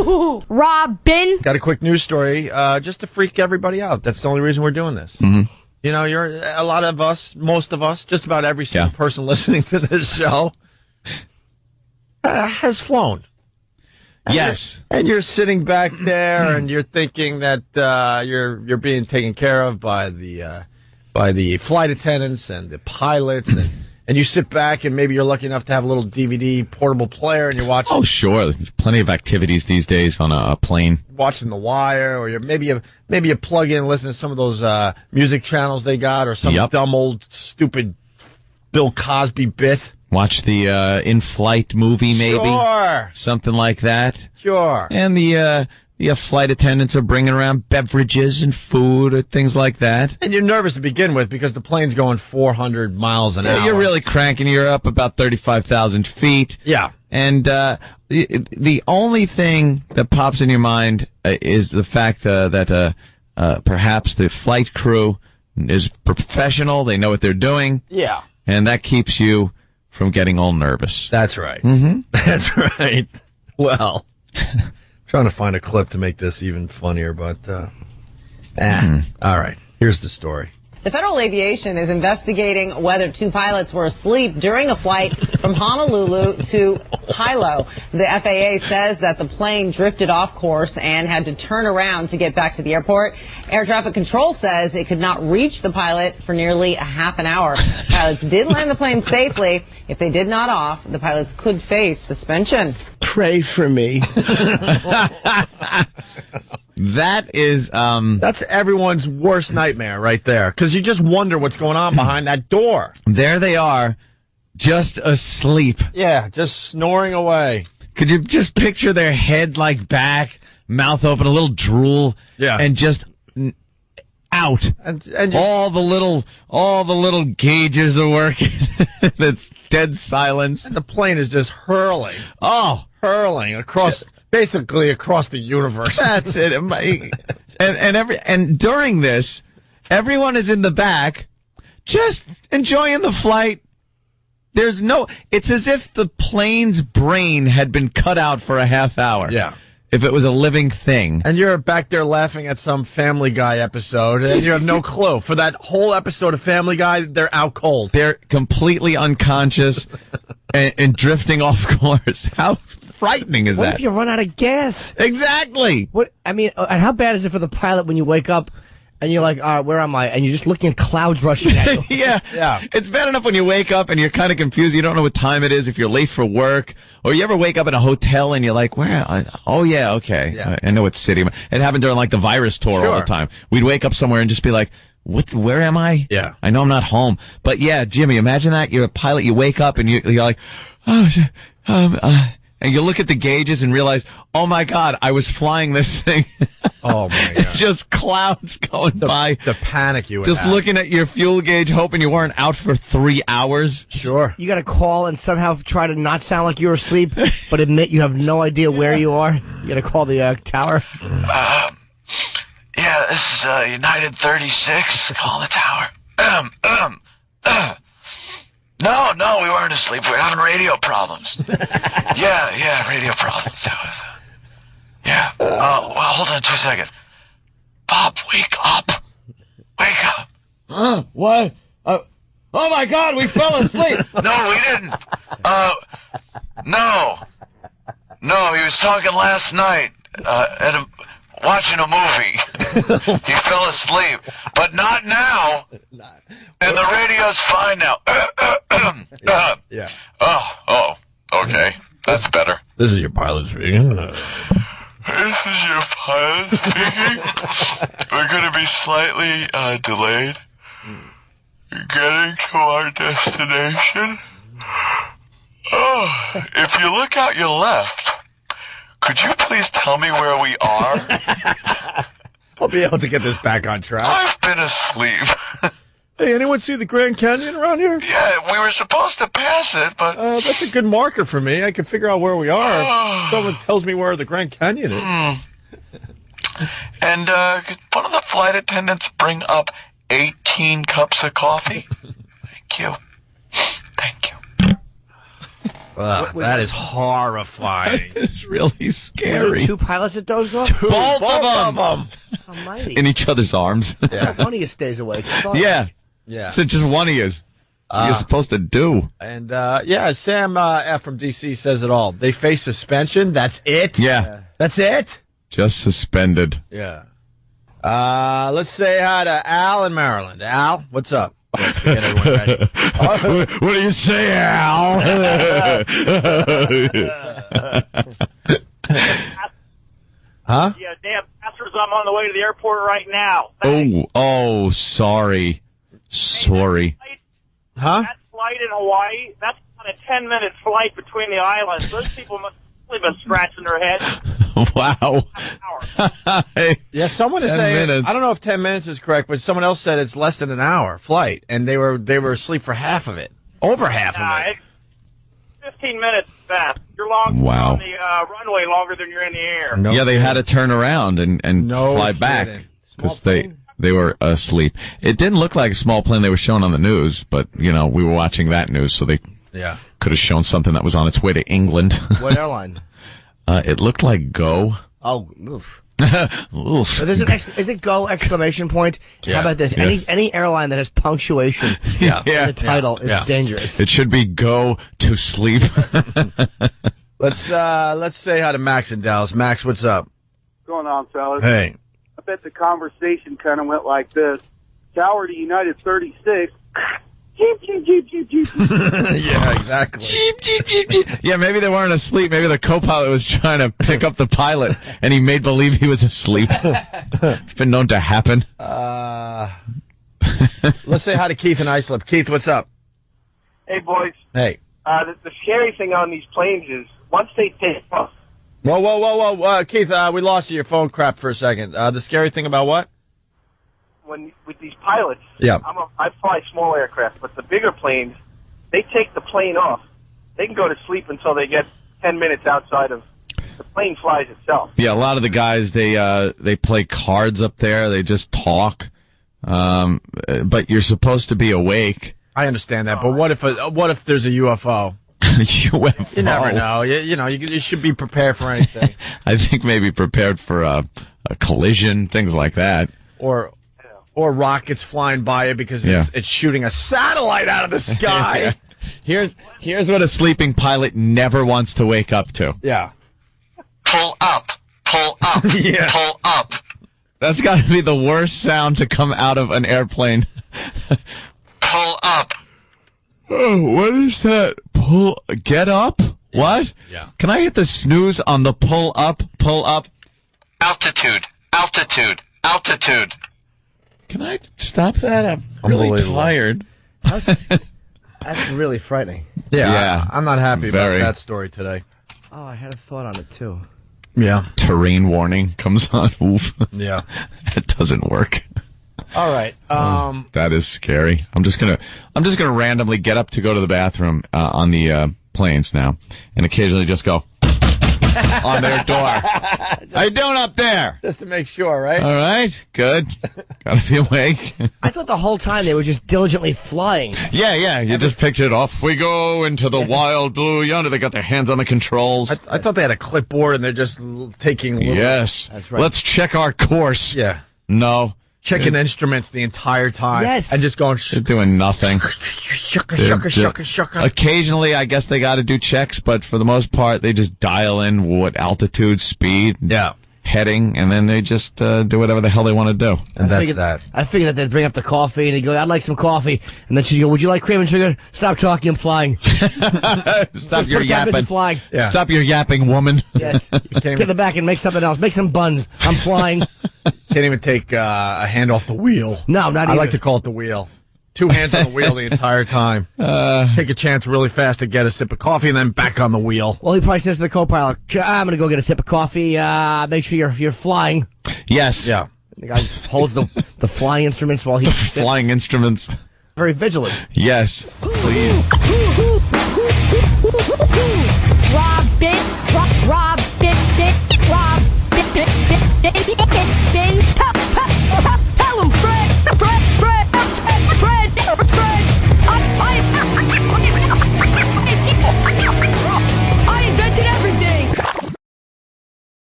HooHooHooRobin. Got a quick news story, just to freak everybody out. That's the only reason we're doing this. Mm-hmm. You know, a lot of us, most of us, just about every single person listening to this show has flown. Yes. And you're sitting back there and you're thinking that you're being taken care of by the flight attendants and the pilots, and you sit back and maybe you're lucky enough to have a little DVD portable player and you're watching. Oh, sure. There's plenty of activities these days on a plane. Watching The Wire, or maybe you plug in and listen to some of those music channels they got, or some dumb old stupid Bill Cosby bit. Watch the in-flight movie, maybe. Sure. Something like that. Sure. And the flight attendants are bringing around beverages and food or things like that. And you're nervous to begin with because the plane's going 400 miles an hour. You're really cranking. You're up about 35,000 feet. Yeah. And the only thing that pops in your mind is the fact that perhaps the flight crew is professional. They know what they're doing. Yeah. And that keeps you from getting all nervous. That's right. Mm-hmm. That's right. Well, trying to find a clip to make this even funnier, but all right. Here's the story. The Federal Aviation is investigating whether two pilots were asleep during a flight from Honolulu to Hilo. The FAA says that the plane drifted off course and had to turn around to get back to the airport. Air traffic control says it could not reach the pilot for nearly a half an hour. Pilots did land the plane safely. If they did not off, the pilots could face suspension. Pray for me. That is, that's everyone's worst nightmare right there, because you just wonder what's going on behind that door. There they are, just asleep. Yeah, just snoring away. Could you just picture their head like back, mouth open, a little drool, and just out. And all the little gauges are working. It's dead silence. And the plane is just hurling. Oh, hurling across. Basically across the universe. That's it. And during this, everyone is in the back, just enjoying the flight. It's as if the plane's brain had been cut out for a half hour. Yeah. If it was a living thing. And you're back there laughing at some Family Guy episode, and you have no clue. For that whole episode of Family Guy, they're out cold. They're completely unconscious and drifting off course. How frightening is that? What if you run out of gas? Exactly. And how bad is it for the pilot when you wake up and you're like, all right, where am I? And you're just looking at clouds rushing at you. Yeah. It's bad enough when you wake up and you're kind of confused. You don't know what time it is, if you're late for work. Or you ever wake up in a hotel and you're like, where? Oh, yeah, okay. Yeah. I know what city. It happened during like the virus tour all the time. We'd wake up somewhere and just be like, where am I? Yeah. I know I'm not home. But yeah, Jimmy, imagine that. You're a pilot. You wake up and you're like, and you look at the gauges and realize, oh my God, I was flying this thing. Oh my God. Just clouds going by. The panic you would Just have. looking at your fuel gauge, hoping you weren't out for 3 hours. Sure. You got to call and somehow try to not sound like you're asleep, but admit you have no idea where you are. You got to call the tower. Yeah, this is United 36. Call the tower. No, we weren't asleep. We were having radio problems. Yeah, radio problems. That was, yeah. Well, hold on 2 seconds. Bob, wake up. Wake up. What? Oh my God, we fell asleep. No, we didn't. No, he was talking last night watching a movie. He fell asleep, but not now. And the radio's fine now. Yeah. Oh, okay. That's better. This is your pilot speaking. This is your pilot speaking. We're going to be slightly delayed getting to our destination. Oh, if you look out your left, could you please tell me where we are? I'll be able to get this back on track. I've been asleep. Hey, anyone see the Grand Canyon around here? Yeah, we were supposed to pass it, but... that's a good marker for me. I can figure out where we are. Someone tells me where the Grand Canyon is. And could one of the flight attendants bring up 18 cups of coffee? Thank you. That is horrifying. It's really Were scary. there 2 pilots that dozed off? Both of them. Almighty. In each other's arms. Yeah. One of you stays awake. Yeah. Yeah. So just one of you. That's what you're supposed to do. And, Sam F. from D.C. says it all. They face suspension. That's it? Yeah. That's it? Just suspended. Yeah. Let's say hi to Al in Maryland. Al, what's up? Let's get everyone ready. What do you say, Al? Huh? Yeah, damn bastards, I'm on the way to the airport right now. Sorry. Huh? That flight in Hawaii, that's on a 10-minute flight between the islands. Those people must have been scratching their heads. Wow. Yeah, someone is 10 saying, minutes. I don't know if 10 minutes is correct, but someone else said it's less than an hour flight, and they were asleep for half of it. Over half of it. It's 15 minutes fast. You're on the runway longer than you're in the air. No Yeah, they had to turn around and No fly kidding. back because Small they plane? they were asleep. It didn't look like a small plane they were showing on the news, but, we were watching that news, so they could have shown something that was on its way to England. What airline? It looked like Go. Oh, oof. Oof. So there's is it go exclamation point? Yeah. How about this? Yes. Any airline that has punctuation in the title is dangerous. It should be Go to Sleep. Let's say hi to Max in Dallas. Max, what's up? What's going on, fellas? Hey. I bet the conversation kind of went like this. Tower to United 36. Jeep, jeep, jeep, jeep, jeep. Yeah, exactly. Yeah, maybe they weren't asleep. Maybe the co-pilot was trying to pick up the pilot, and he made believe he was asleep. It's been known to happen. Let's say hi to Keith in Islip. Keith, what's up? Hey, boys. Hey. The scary thing on these planes is once they take off, Whoa. Keith, we lost you. Your phone crapped for a second. The scary thing about what? with these pilots, Yeah. I fly small aircraft, but the bigger planes, they take the plane off. They can go to sleep until they get 10 minutes outside of the plane flies itself. Yeah, a lot of the guys, they play cards up there. They just talk. But you're supposed to be awake. I understand that, but what if there's a UFO? UFO. You never know. You should be prepared for anything. I think maybe prepared for a collision, things like that. Or rockets flying by it because it's shooting a satellite out of the sky. Here's what a sleeping pilot never wants to wake up to. Yeah. Pull up. Yeah. Pull up. That's got to be the worst sound to come out of an airplane. Pull up. Oh, what is that? Get up? What? Yeah. Can I hit the snooze on the pull up? Altitude. Can I stop that? I'm really Unbelievable. tired. That's really frightening. Yeah. I'm not happy Very. about that story today. Oh, I had a thought on it too. Yeah. Terrain warning comes on. Oof. Yeah. That doesn't work. All right. That is scary. I'm just gonna randomly get up to go to the bathroom on the planes now, and occasionally just go on their door. How you doing up there? Just to make sure, right? All right, good. Gotta be awake. I thought the whole time they were just diligently flying. Yeah. You just picture it. Off we go into the wild blue yonder. They got their hands on the controls. I thought they had a clipboard and they're just taking little, Yes. That's right. Let's check our course. Yeah. No. Checking instruments the entire time. Yes. And just going They're doing nothing. shucka. Occasionally, I guess they got to do checks, but for the most part, they just dial in what altitude, speed, Yeah. heading, and then they just do whatever the hell they want to do. And that's that. I figured that they'd bring up the coffee and he'd go, "I'd like some coffee," and then she'd go, "Would you like cream and sugar?" "Stop talking, I'm flying." Stop your yapping. Flying. Yeah. Stop your yapping, woman. Yes. Get in the back and make something else. Make some buns. I'm flying. Can't even take a hand off the wheel. No, not I even. like to call it the wheel. 2 hands on the wheel the entire time. Take a chance really fast to get a sip of coffee and then back on the wheel. Well, he probably says to the co-pilot, "I'm going to go get a sip of coffee. Make sure you're flying." Yes. Yeah. The guy holds the flying instruments while he's Flying instruments. very vigilant. Yes. Please.